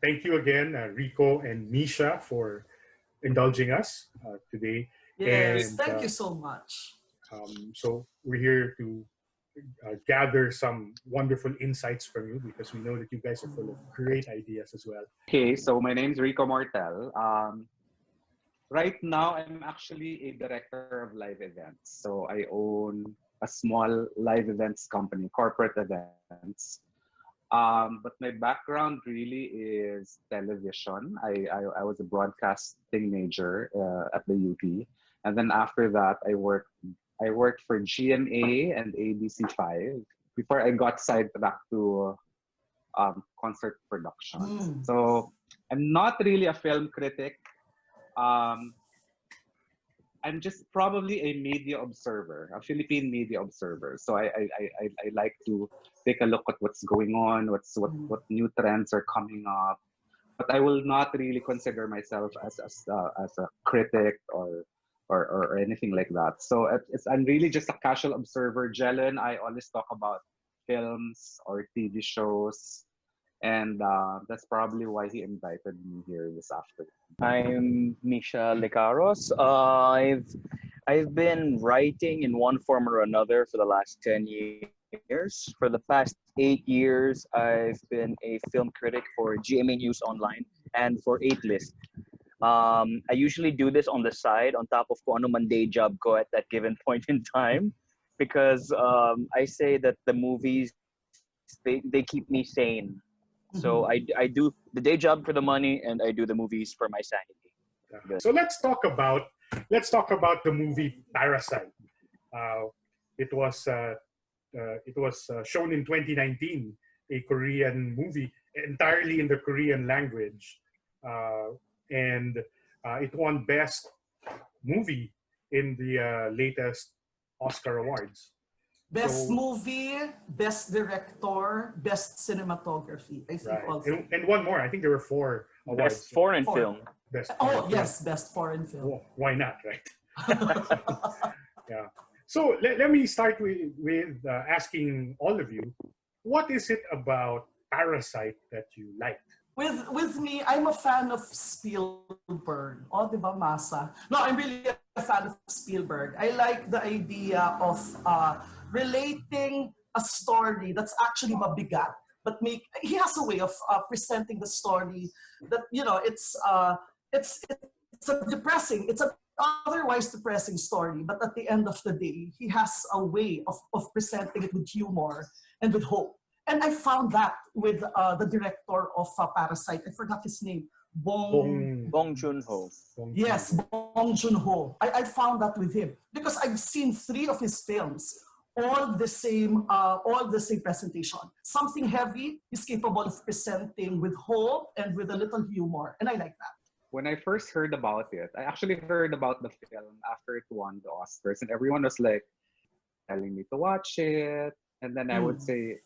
thank you again, Rico and Misha, for indulging us today. Yes, And thank you so much. so we're here to gather some wonderful insights from you because we know that you guys are full of great ideas as well. Okay, so my name's Rico Mortel. Right now, I'm actually a director of live events. So I own a small live events company, corporate events. But my background really is television. I was a broadcasting major at the UP. And then after that, I worked for GMA and ABC5 before I got sidetracked to concert productions. Mm. So I'm not really a film critic. Um, I'm just probably a media observer, a Philippine media observer. So I like to take a look at what's going on, what new trends are coming up. But I will not really consider myself as a critic or anything like that. So I'm really just a casual observer. Jello and I always talk about films or TV shows, and that's probably why he invited me here this afternoon. I'm Misha Lecaros. I've been writing in one form or another for the last 10 years. For the past 8 years, I've been a film critic for GMA News Online and for 8list. I usually do this on the side on top of kung ano man day job ko at that given point in time because I say that the movies, they keep me sane. So I do the day job for the money and I do the movies for my sanity. So let's talk about the movie Parasite. Uh, it was shown in 2019, a Korean movie entirely in the Korean language, and it won Best Movie in the latest Oscar Awards. Best So movie, best director, best cinematography. I think right, also. and one more. I think there were four awards. Best foreign Four. film. Best Oh foreign film. yes, best foreign film. Oh, why not, right? Yeah. So let me start with asking all of you, what is it about Parasite that you liked? With me, I'm a fan of Spielberg. Oh, di ba, Masa? No, I'm really a fan of Spielberg. I like the idea of relating a story that's actually mabigat, but he has a way of presenting the story that it's a depressing, it's an otherwise depressing story, but at the end of the day, he has a way of presenting it with humor and with hope. And I found that with the director of Parasite. I forgot his name. Bong Joon-ho. Yes, Bong Joon-ho. I found that with him because I've seen 3 of his films, all the same presentation. Something heavy is capable of presenting with hope and with a little humor, and I like that. When I first heard about it, I actually heard about the film after it won the Oscars, and everyone was like telling me to watch it, and then I would say,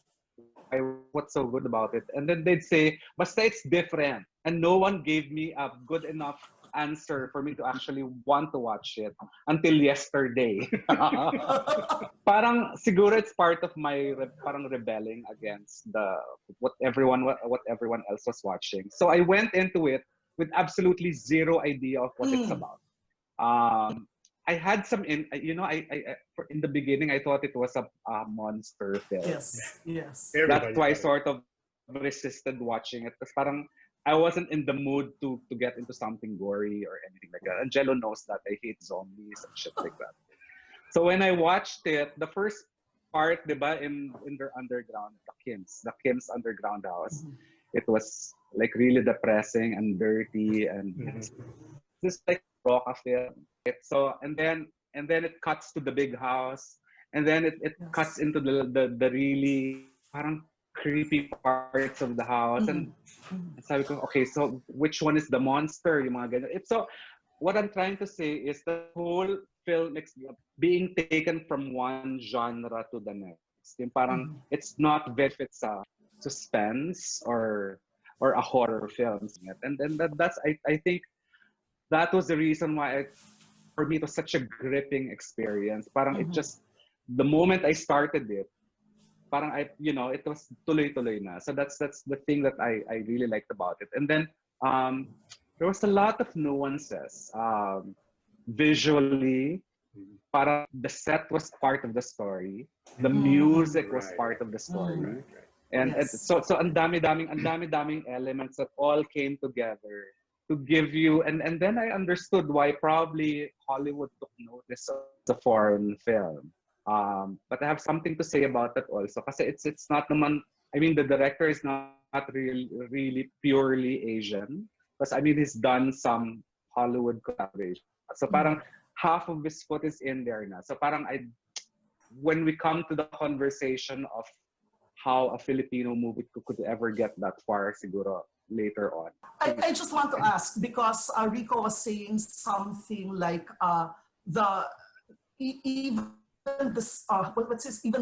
what's so good about it? And then they'd say, basta it's different. And no one gave me a good enough answer for me to actually want to watch it until yesterday. Parang siguro it's part of my parang rebelling against what everyone else was watching. So I went into it with absolutely zero idea of what it's about. I had some in the beginning I thought it was a monster film. Yes. That's why I sort of resisted watching it because parang I wasn't in the mood to get into something gory or anything like that. Angelo knows that I hate zombies and shit like that. So when I watched it, the first part, diba, in their underground, the Kim's underground house, it was like really depressing and dirty and it's just like rock film. So and then it cuts to the big house and then it cuts into the really parang creepy parts of the house and sabi ko, okay, so which one is the monster? Yung mga ganyan. So what I'm trying to say is the whole film is being taken from one genre to the next. Yung parang it's not if it's a suspense or a horror film. And then that's I think that was the reason why for me it was such a gripping experience. Parang it just the moment I started it, parang it was tuloy-tuloy na. So that's the thing that I really liked about it. And then there was a lot of nuances. Visually, parang the set was part of the story. The music was part of the story. And so ang dami-daming elements that all came together to give you, and then I understood why probably Hollywood took notice of the foreign film. But I have something to say about that also. Kasi it's not naman, I mean, the director is not really purely Asian. Because I mean, he's done some Hollywood collaboration. So parang half of his foot is in there na. So parang when we come to the conversation of how a Filipino movie could ever get that far, siguro later on. I just want to ask, because Rico was saying something like even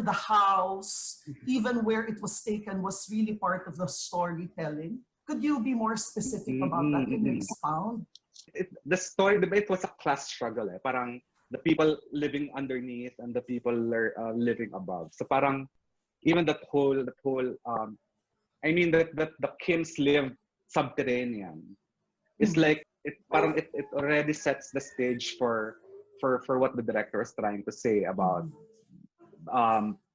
the house, even where it was taken, was really part of the storytelling. Could you be more specific about that? Can you expound? The story, it was a class struggle. Parang the people living underneath and the people living above. So parang even that whole I mean that the Kims lived subterranean. It's like it already sets the stage for what the director is trying to say about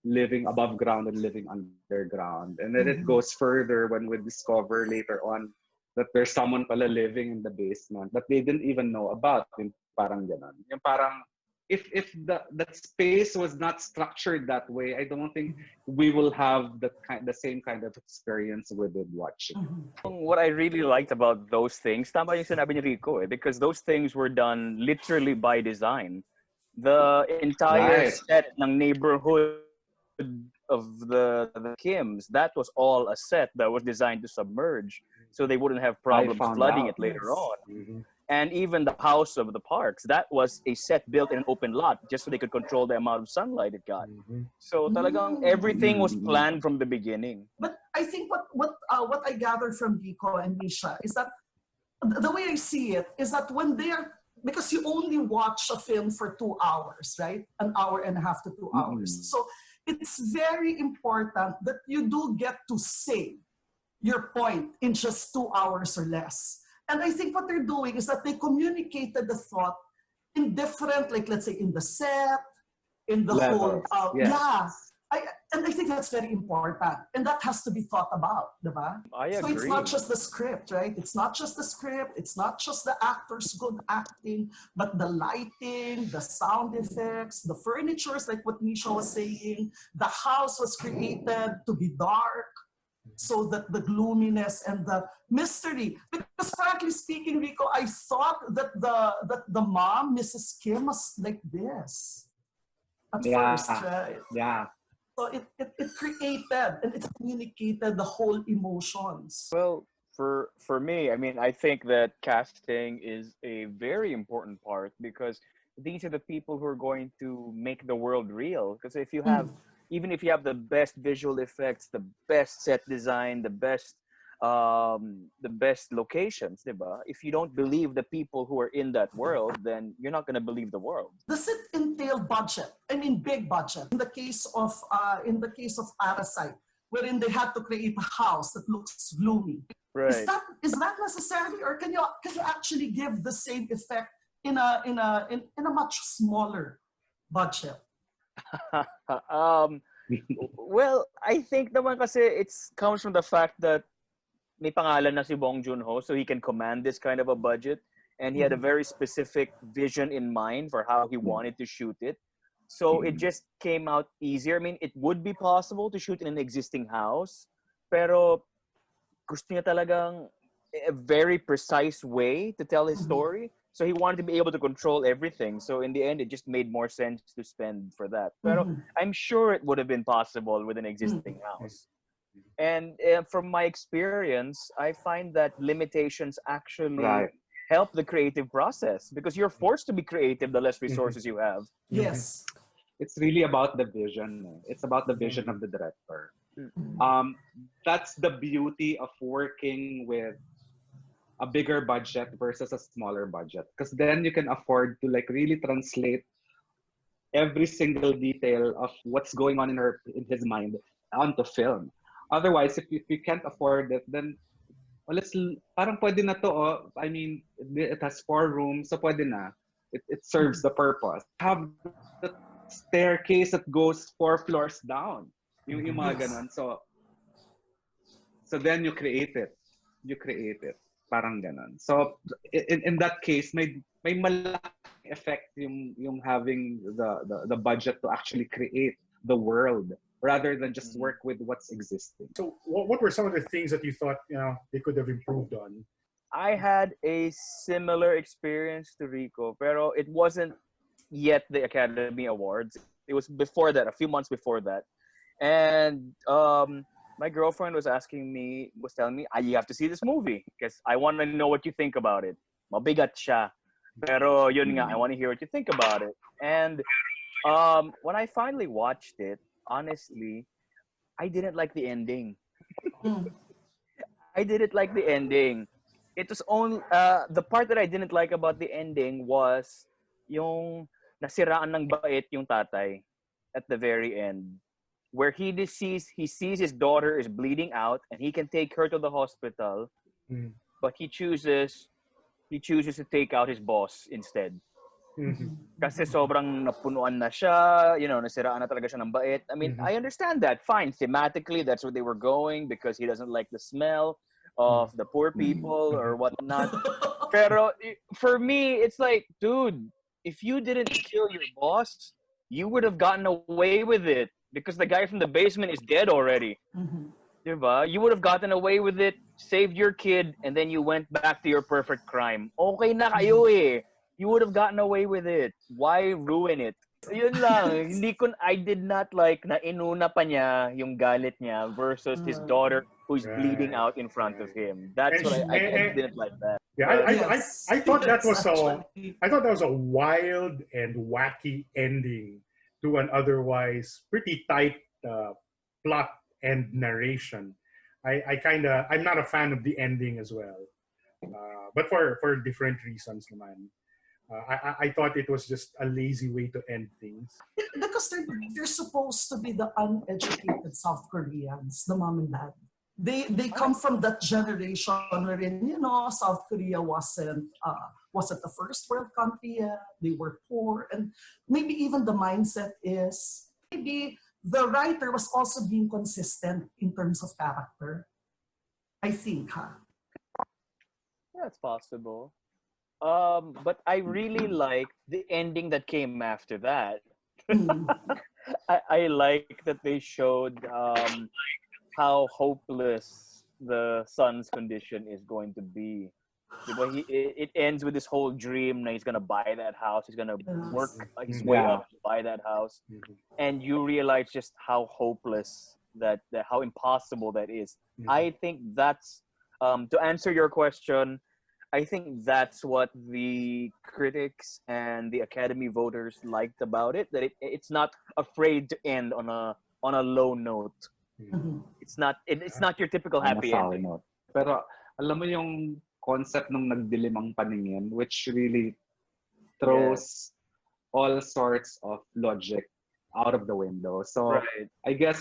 living above ground and living underground. And then it goes further when we discover later on that there's someone pala living in the basement that they didn't even know about. Yung parang ganon. Yung parang if that space was not structured that way, I don't think we will have the same kind of experience we did watching. What I really liked about those things, tama yung sinabi ni Rico, because those things were done literally by design. The entire set ng neighborhood of the Kims, that was all a set that was designed to submerge, so they wouldn't have problems flooding it later on. And even the house of the Parks, that was a set built in an open lot just so they could control the amount of sunlight it got. So talagang everything was planned from the beginning. But I think what I gathered from Rico and Misha is that the way I see it is that when they are, because you only watch a film for 2 hours, right? An hour and a half to 2 hours. So it's very important that you do get to say your point in just 2 hours or less. And I think what they're doing is that they communicated the thought in different, like let's say in the set, in the levels. whole, and I think that's very important. And that has to be thought about, diba? I agree. So it's not just the script, right? It's not just the script, it's not just the actors good acting, but the lighting, the sound effects, the furnitures, like what Misha was saying. The house was created to be dark, so that the gloominess and the mystery. Because frankly speaking, Rico, I thought that the mom, Mrs. Kim, was like this at first, right? Yeah. So it created and it communicated the whole emotions. Well, for me, I mean, I think that casting is a very important part because these are the people who are going to make the world real. Because if you have even if you have the best visual effects, the best set design, the best locations, diba? If you don't believe the people who are in that world, then you're not going to believe the world. Does it entail budget? I mean, big budget. In the case of Parasite, wherein they had to create a house that looks gloomy. Right. Is that necessary, or can you actually give the same effect in a much smaller budget? Well, I think naman kasi it comes from the fact that may pangalan na si Bong Joon-ho, so he can command this kind of a budget, and he had a very specific vision in mind for how he wanted to shoot it. So it just came out easier. I mean, it would be possible to shoot in an existing house, pero gusto niya talagang a very precise way to tell his story. So he wanted to be able to control everything. So in the end, it just made more sense to spend for that. But I'm sure it would have been possible with an existing house. And from my experience, I find that limitations actually help the creative process because you're forced to be creative the less resources you have. Yes. It's really about the vision. It's about the vision of the director. That's the beauty of working with a bigger budget versus a smaller budget, because then you can afford to like really translate every single detail of what's going on in his mind onto film. Otherwise, if you can't afford it, then well, parang pwede na to. Oh. I mean, it has 4 rooms, so pwede na. It serves the purpose. Have the staircase that goes 4 floors down. Yung mga ganon. So then you create it. Parang ganon. So in that case, may malaking effect yung having the budget to actually create the world rather than just work with what's existing. So what were some of the things that you thought they could have improved on? I had a similar experience to Rico, pero it wasn't yet the Academy Awards. It was before that, a few months before that. And my girlfriend was telling me, you have to see this movie because I want to know what you think about it. Mabigat siya. Pero yun nga, I want to hear what you think about it. And when I finally watched it, honestly, I didn't like the ending. I didn't like the ending. It was only the part that I didn't like about the ending was yung nasiraan ng bait yung tatay at the very end, where he sees his daughter is bleeding out and he can take her to the hospital, but he chooses to take out his boss instead. Kasi sobrang napunuan na siya, nasiraan na talaga siya ng bait. I mean, I understand that. Fine, thematically, that's where they were going because he doesn't like the smell of the poor people or whatnot. Pero for me, it's like, dude, if you didn't kill your boss, you would have gotten away with it because the guy from the basement is dead already. Diba? You would have gotten away with it, saved your kid, and then you went back to your perfect crime. Okay na kayo eh. You would have gotten away with it. Why ruin it? Yun lang. I did not like na inuna pa niya yung galit niya versus his daughter who's bleeding out in front of him. That's what I didn't like that. Yeah, I thought that was a wild and wacky ending to an otherwise pretty tight plot and narration. I'm not a fan of the ending as well, but for different reasons, naman. I thought it was just a lazy way to end things. Because they're supposed to be the uneducated South Koreans, the mom and dad. They come from that generation wherein, South Korea wasn't the first world country yet. They were poor. And maybe even the mindset is, maybe the writer was also being consistent in terms of character. I think, That's possible. But I really like the ending that came after that. I like that they showed how hopeless the son's condition is going to be. It ends with this whole dream that he's going to buy that house. He's going to work his way up to buy that house. And you realize just how hopeless how impossible that is. I think that's, to answer your question, I think that's what the critics and the Academy voters liked about it. That it's not afraid to end on a low note. It's not your typical happy ending. Note. Pero alam mo yung concept ng nagdilimang paningin, which really throws all sorts of logic out of the window. So I guess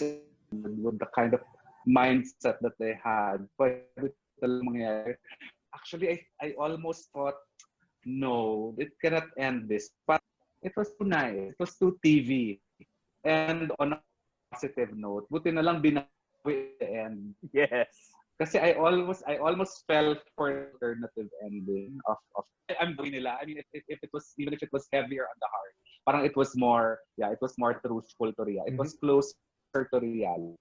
with the kind of mindset that they had, pwede talagang mangyari. Actually, I almost thought, no, it cannot end this. But it was too nice. It was too TV. And on a positive note, buti na lang binawi the end. Yes. Kasi I almost fell for alternative ending of I'm going nila. I mean, if it was heavier on the heart, parang it was more truthful to reality. It was closer to reality.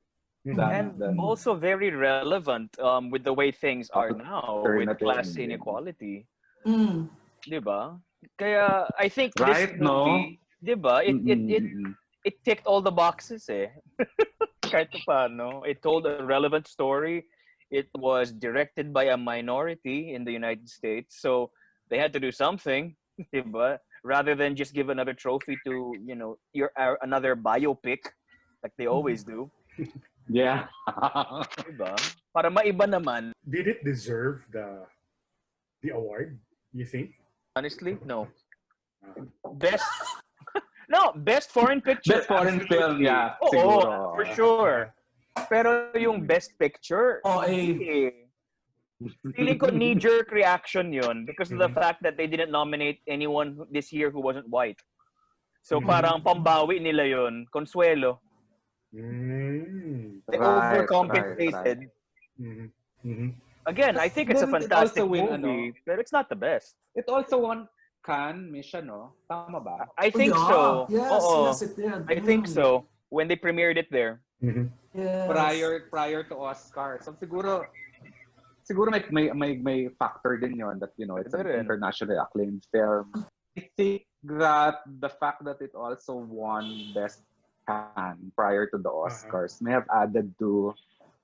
And also very relevant with the way things are now with class inequality. Diba? Kaya I think this movie, diba? It ticked all the boxes eh. Kahit paano. It told a relevant story. It was directed by a minority in the United States, so they had to do something, diba? Rather than just give another trophy to, another biopic like they always do. Yeah. Diba? Para maiba naman. Did it deserve the award, you think? Honestly, no. Best foreign picture. Best foreign film, yeah. Oh, for sure. Pero yung best picture, eh. feeling ko knee-jerk reaction yun because of the fact that they didn't nominate anyone this year who wasn't white. So parang pambawi nila yun. Consuelo. They overcompensated. Again, I think it's a fantastic movie, but it's not the best. It also won Cannes, Misha, no? Tama ba? I think so. Yes, it did. I think so. When they premiered it there. Yes. Prior to Oscar. So siguro may factor din yon that, you know, it's an internationally acclaimed film. I think that the fact that it also won Best Cannes prior to the Oscars may have added to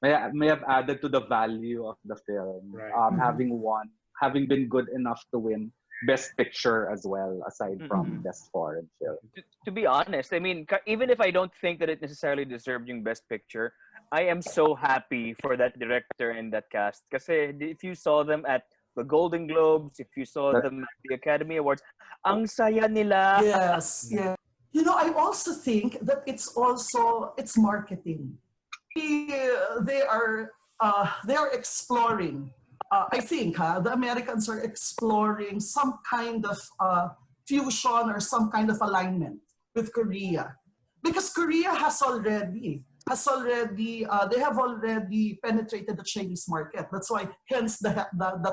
the value of the film. Right. Having been good enough to win Best Picture as well, aside from Best Foreign Film. To be honest, I mean, even if I don't think that it necessarily deserved yung Best Picture, I am so happy for that director and that cast. Kasi if you saw them at the Golden Globes, if you saw them at the Academy Awards, ang saya nila. Yes, yeah. You know, I also think that it's marketing. They are exploring. I think the Americans are exploring some kind of fusion or some kind of alignment with Korea, because Korea they have already penetrated the Chinese market. That's why, hence the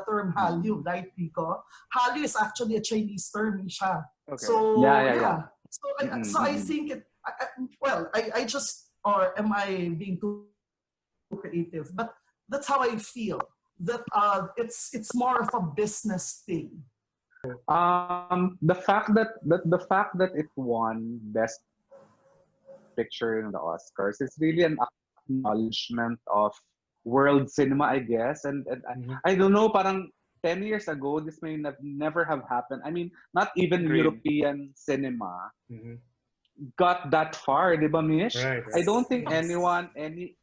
term Hallyu, right, Rico? Hallyu is actually a Chinese term, Misha. Okay. So Yeah. So I think or am I being too creative? But that's how I feel. That it's more of a business thing. The fact that it won Best Picture in the Oscars is really an acknowledgement of world cinema, I guess. And I don't know, parang 10 years ago, this may never have happened. I mean, not even European cinema got that far, di ba, Mish? Right. I don't think any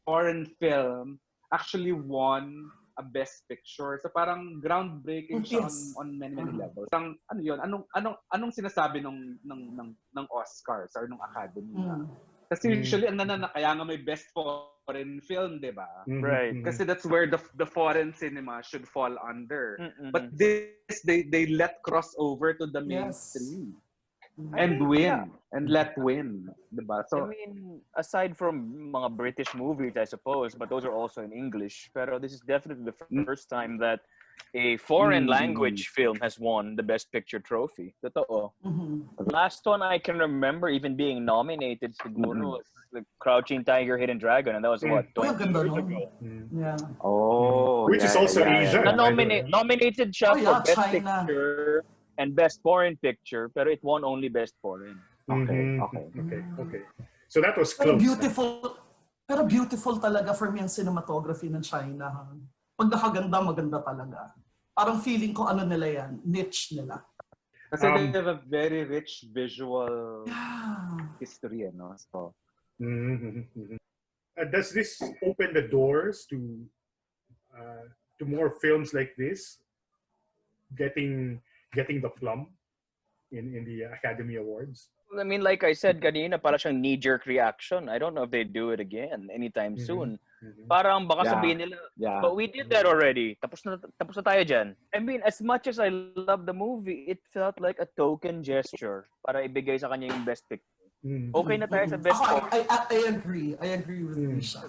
foreign film actually won a Best Picture. So parang groundbreaking siya on many levels. Ano yun? Anong sinasabi ng Oscars or ng Academy? Kasi usually ang kaya nga may Best Foreign Film, di ba? Right. Kasi that's where the foreign cinema should fall under. But this they let cross over to the mainstream. And win. And let win. Diba? So, I mean, aside from mga British movies, I suppose, but those are also in English. Pero this is definitely the first time that a foreign language film has won the Best Picture trophy. Totoo. The last one I can remember even being nominated siguro was the Crouching Tiger, Hidden Dragon, and that was what, 20 years ago. Yeah. Oh, which is also Asia. Nominated siya for Best China. Picture and Best Foreign Picture, pero it won only Best Foreign. Okay. So that was Pero close. beautiful talaga for me ang cinematography ng China. Pag nakaganda, maganda talaga. Parang feeling ko nila yan, niche nila. Kasi they have a very rich visual history, no? So, does this open the doors to more films like this getting the plum in the Academy Awards? I mean, like I said kanina, parang siyang knee-jerk reaction. I don't know if they do it again anytime soon. Parang baka sabihin nila, but we did that already. Tapos na tayo dyan. I mean, as much as I love the movie, it felt like a token gesture para ibigay sa kanya yung Best Picture. Okay na tayo sa Best Picture. I agree with Misha.